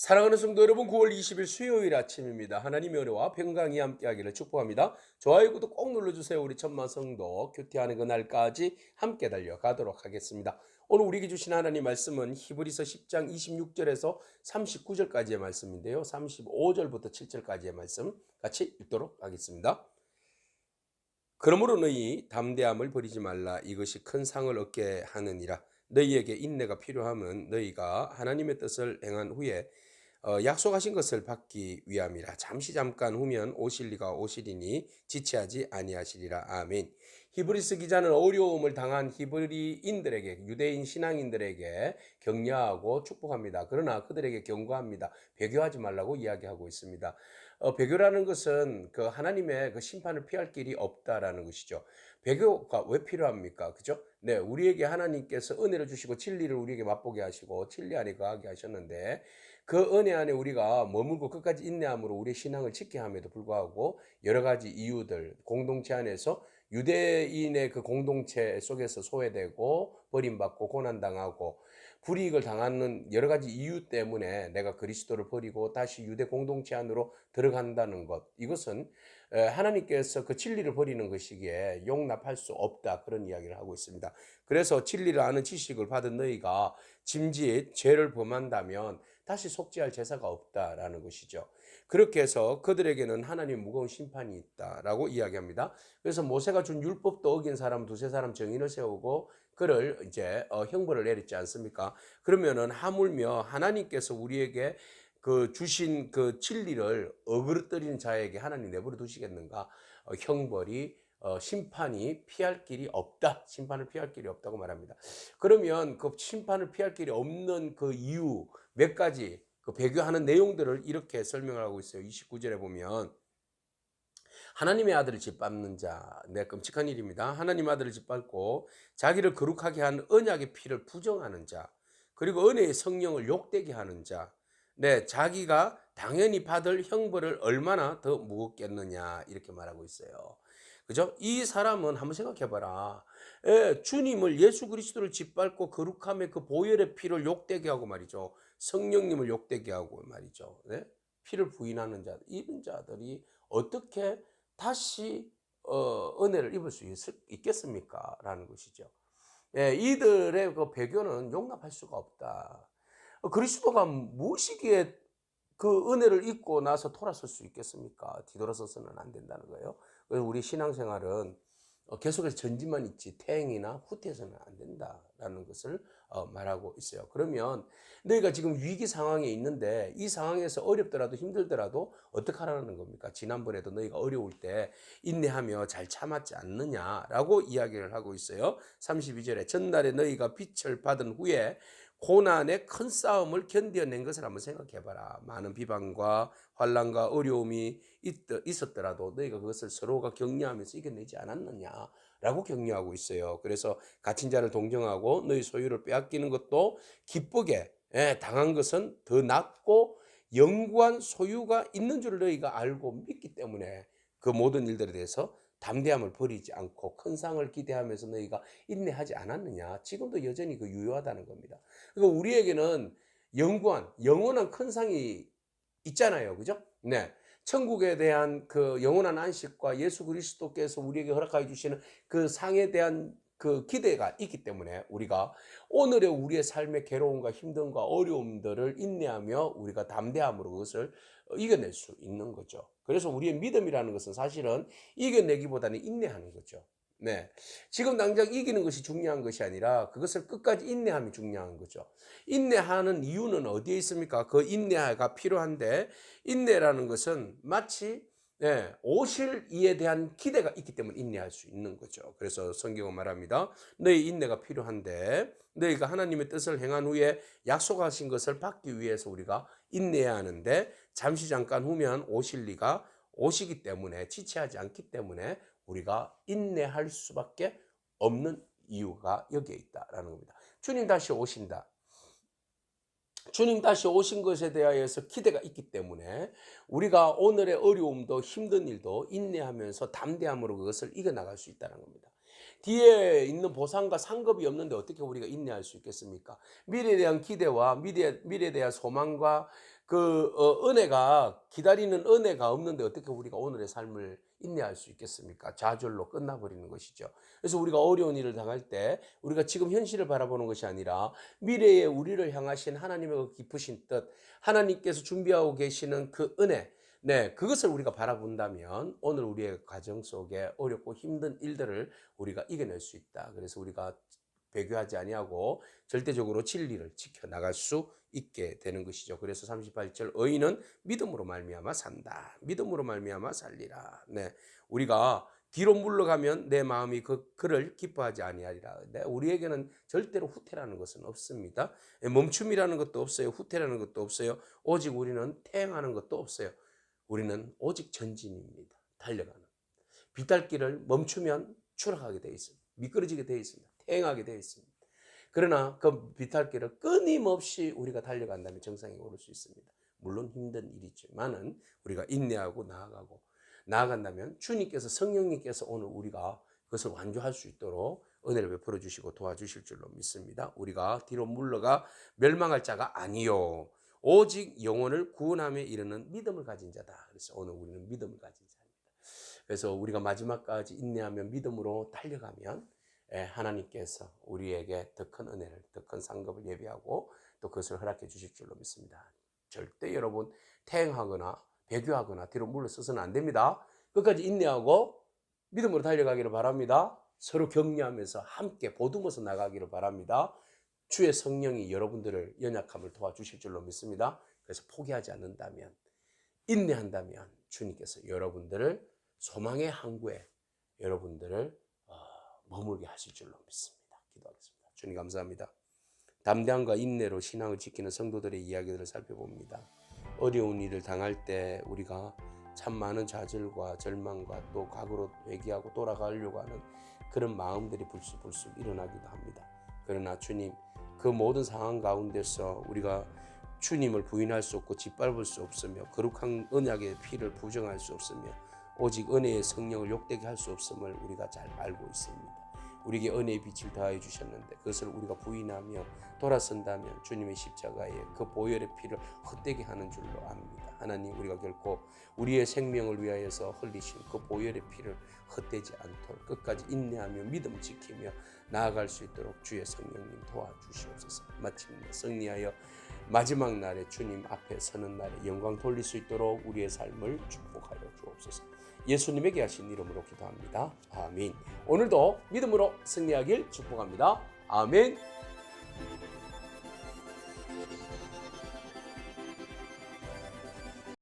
사랑하는 성도 여러분, 9월 20일 수요일 아침입니다. 하나님의 은혜와 평강이 함께하기를 축복합니다. 좋아요, 구독 꼭 눌러주세요. 우리 천만 성도 큐티하는 그날까지 함께 달려가도록 하겠습니다. 오늘 우리에게 주신 하나님 말씀은 히브리서 10장 26절에서 39절까지의 말씀인데요. 35절부터 7절까지의 말씀 같이 읽도록 하겠습니다. 그러므로 너희 담대함을 버리지 말라. 이것이 큰 상을 얻게 하느니라. 너희에게 인내가 필요함은 너희가 하나님의 뜻을 행한 후에 약속하신 것을 받기 위함이라. 잠깐 후면 오실리가 오시리니 지체하지 아니하시리라. 아멘. 히브리서 기자는 어려움을 당한 히브리인들에게, 유대인 신앙인들에게 격려하고 축복합니다. 그러나 그들에게 경고합니다. 배교하지 말라고 이야기하고 있습니다. 배교라는 것은 그 하나님의 그 심판을 피할 길이 없다라는 것이죠. 배교가 왜 필요합니까? 그죠? 네, 우리에게 하나님께서 은혜를 주시고 진리를 우리에게 맛보게 하시고 진리 안에 거하게 하셨는데, 그 은혜 안에 우리가 머물고 끝까지 인내함으로 우리의 신앙을 지켜야 함에도 불구하고 여러 가지 이유들, 공동체 안에서 유대인의 그 공동체 속에서 소외되고 버림받고 고난당하고 불이익을 당하는 여러 가지 이유 때문에 내가 그리스도를 버리고 다시 유대 공동체 안으로 들어간다는 것, 이것은 하나님께서 그 진리를 버리는 것이기에 용납할 수 없다, 그런 이야기를 하고 있습니다. 그래서 진리를 아는 지식을 받은 너희가 짐짓 죄를 범한다면 다시 속죄할 제사가 없다라는 것이죠. 그렇게 해서 그들에게는 하나님 무거운 심판이 있다라고 이야기합니다. 그래서 모세가 준 율법도 어긴 사람 두세 사람 증인을 세우고 그를 이제 형벌을 내렸지 않습니까? 그러면은 하물며 하나님께서 우리에게 그 주신 그 진리를 어그러뜨리는 자에게 하나님 내버려 두시겠는가? 형벌이 심판이 피할 길이 없다. 심판을 피할 길이 없다고 말합니다. 그러면 그 심판을 피할 길이 없는 그 이유 몇 가지, 그 배교하는 내용들을 이렇게 설명을 하고 있어요. 29절에 보면 하나님의 아들을 짓밟는 자, 네, 끔찍한 일입니다. 하나님 아들을 짓밟고 자기를 거룩하게 한 언약의 피를 부정하는 자, 그리고 은혜의 성령을 욕되게 하는 자, 네, 자기가 당연히 받을 형벌을 얼마나 더 무겁겠느냐, 이렇게 말하고 있어요. 그죠? 이 사람은 한번 생각해봐라. 주님을, 예수 그리스도를 짓밟고 거룩함의 그 보혈의 피를 욕되게 하고 말이죠. 성령님을 욕되게 하고 말이죠. 네? 피를 부인하는 자, 이런 자들이 어떻게 다시 은혜를 입을 수 있겠습니까? 라는 것이죠. 예, 이들의 그 배교는 용납할 수가 없다. 그리스도가 무엇이기에 그 은혜를 입고 나서 돌아설 수 있겠습니까? 뒤돌아서서는 안 된다는 거예요. 그래서 우리 신앙생활은 계속해서 전진만 있지 퇴행이나 후퇴해서는 안 된다라는 것을 말하고 있어요. 그러면 너희가 지금 위기 상황에 있는데 이 상황에서 어렵더라도 힘들더라도 어떻게 하라는 겁니까? 지난번에도 너희가 어려울 때 인내하며 잘 참았지 않느냐라고 이야기를 하고 있어요. 32절에 전날에 너희가 빛을 받은 후에 고난의 큰 싸움을 견뎌낸 것을 한번 생각해봐라. 많은 비방과 환난과 어려움이 있었더라도 너희가 그것을 서로가 격려하면서 이겨내지 않았느냐라고 격려하고 있어요. 그래서 갇힌 자를 동정하고 너희 소유를 빼앗기는 것도 기쁘게 당한 것은 더 낫고 영구한 소유가 있는 줄 너희가 알고 믿기 때문에 그 모든 일들에 대해서 담대함을 버리지 않고 큰 상을 기대하면서 너희가 인내하지 않았느냐. 지금도 여전히 그 유효하다는 겁니다. 그러니까 우리에게는 영원한 큰 상이 있잖아요. 그죠? 네. 천국에 대한 그 영원한 안식과 예수 그리스도께서 우리에게 허락하여 주시는 그 상에 대한 그 기대가 있기 때문에 우리가 오늘의 우리의 삶의 괴로움과 힘듦과 어려움들을 인내하며 우리가 담대함으로 그것을 이겨낼 수 있는 거죠. 그래서 우리의 믿음이라는 것은 사실은 이겨내기보다는 인내하는 거죠. 네. 지금 당장 이기는 것이 중요한 것이 아니라 그것을 끝까지 인내함이 중요한 거죠. 인내하는 이유는 어디에 있습니까? 그 인내가 필요한데, 인내라는 것은 마치 오실 이에 대한 기대가 있기 때문에 인내할 수 있는 거죠. 그래서 성경은 말합니다. 너희 인내가 필요한데 너희가 하나님의 뜻을 행한 후에 약속하신 것을 받기 위해서 우리가 인내해야 하는데, 잠깐 후면 오실 리가 오시기 때문에, 지체하지 않기 때문에 우리가 인내할 수밖에 없는 이유가 여기에 있다라는 겁니다. 주님 다시 오신다. 주님 다시 오신 것에 대하여서 기대가 있기 때문에 우리가 오늘의 어려움도 힘든 일도 인내하면서 담대함으로 그것을 이겨나갈 수 있다는 겁니다. 뒤에 있는 보상과 상급이 없는데 어떻게 우리가 인내할 수 있겠습니까? 미래에 대한 기대와 미래에 대한 소망과 은혜가 기다리는 은혜가 없는데 어떻게 우리가 오늘의 삶을 인내할 수 있겠습니까? 좌절로 끝나버리는 것이죠. 그래서 우리가 어려운 일을 당할 때 우리가 지금 현실을 바라보는 것이 아니라 미래에 우리를 향하신 하나님의 그 깊으신 뜻, 하나님께서 준비하고 계시는 그 은혜, 네, 그것을 우리가 바라본다면 오늘 우리의 가정 속에 어렵고 힘든 일들을 우리가 이겨낼 수 있다. 그래서 우리가 배교하지 아니하고 절대적으로 진리를 지켜 나갈 수 있게 되는 것이죠. 그래서 38절 의인은 믿음으로 말미암아 산다. 믿음으로 말미암아 살리라. 네. 우리가 뒤로 물러가면 내 마음이 그를 기뻐하지 아니하리라. 네. 우리에게는 절대로 후퇴라는 것은 없습니다. 멈춤이라는 것도 없어요. 후퇴라는 것도 없어요. 오직 우리는 퇴행하는 것도 없어요. 우리는 오직 전진입니다. 달려가는. 비탈길을 멈추면 추락하게 되어 있습니다. 미끄러지게 되어 있습니다. 퇴행하게 되어 있습니다. 그러나 그 비탈길을 끊임없이 우리가 달려간다면 정상에 오를 수 있습니다. 물론 힘든 일이지만은 우리가 인내하고 나아간다면 주님께서 성령님께서 오늘 우리가 그것을 완주할 수 있도록 은혜를 베풀어 주시고 도와주실 줄로 믿습니다. 우리가 뒤로 물러가 멸망할 자가 아니요 오직 영혼을 구원함에 이르는 믿음을 가진 자다. 그래서 오늘 우리는 믿음을 가진 자입니다. 그래서 우리가 마지막까지 인내하며 믿음으로 달려가면 하나님께서 우리에게 더 큰 은혜를, 더 큰 상급을 예비하고 또 그것을 허락해 주실 줄로 믿습니다. 절대 여러분 퇴행하거나 배교하거나 뒤로 물러서서는 안 됩니다. 끝까지 인내하고 믿음으로 달려가기를 바랍니다. 서로 격려하면서 함께 보듬어서 나가기를 바랍니다. 주의 성령이 여러분들을 연약함을 도와주실 줄로 믿습니다. 그래서 포기하지 않는다면, 인내한다면 주님께서 여러분들을 소망의 항구에 여러분들을 머물게 하실 줄로 믿습니다. 기도하겠습니다. 주님 감사합니다. 담대함과 인내로 신앙을 지키는 성도들의 이야기들을 살펴봅니다. 어려운 일을 당할 때 우리가 참 많은 좌절과 절망과 또 과거로 회개하고 돌아가려고 하는 그런 마음들이 불쑥불쑥 일어나기도 합니다. 그러나 주님, 그 모든 상황 가운데서 우리가 주님을 부인할 수 없고 짓밟을 수 없으며 거룩한 언약의 피를 부정할 수 없으며 오직 은혜의 성령을 욕되게 할 수 없음을 우리가 잘 알고 있습니다. 우리에게 은혜의 빛을 더하여 주셨는데 그것을 우리가 부인하며 돌아선다면 주님의 십자가에 그 보혈의 피를 헛되게 하는 줄로 압니다. 하나님, 우리가 결코 우리의 생명을 위하여서 흘리신 그 보혈의 피를 헛되지 않도록 끝까지 인내하며 믿음 지키며 나아갈 수 있도록 주의 성령님 도와주시옵소서. 마침내 승리하여 마지막 날에 주님 앞에 서는 날에 영광 돌릴 수 있도록 우리의 삶을 축복하여 주옵소서. 예수님에게 하신 이름으로 기도합니다. 아멘. 오늘도 믿음으로 승리하길 축복합니다. 아멘.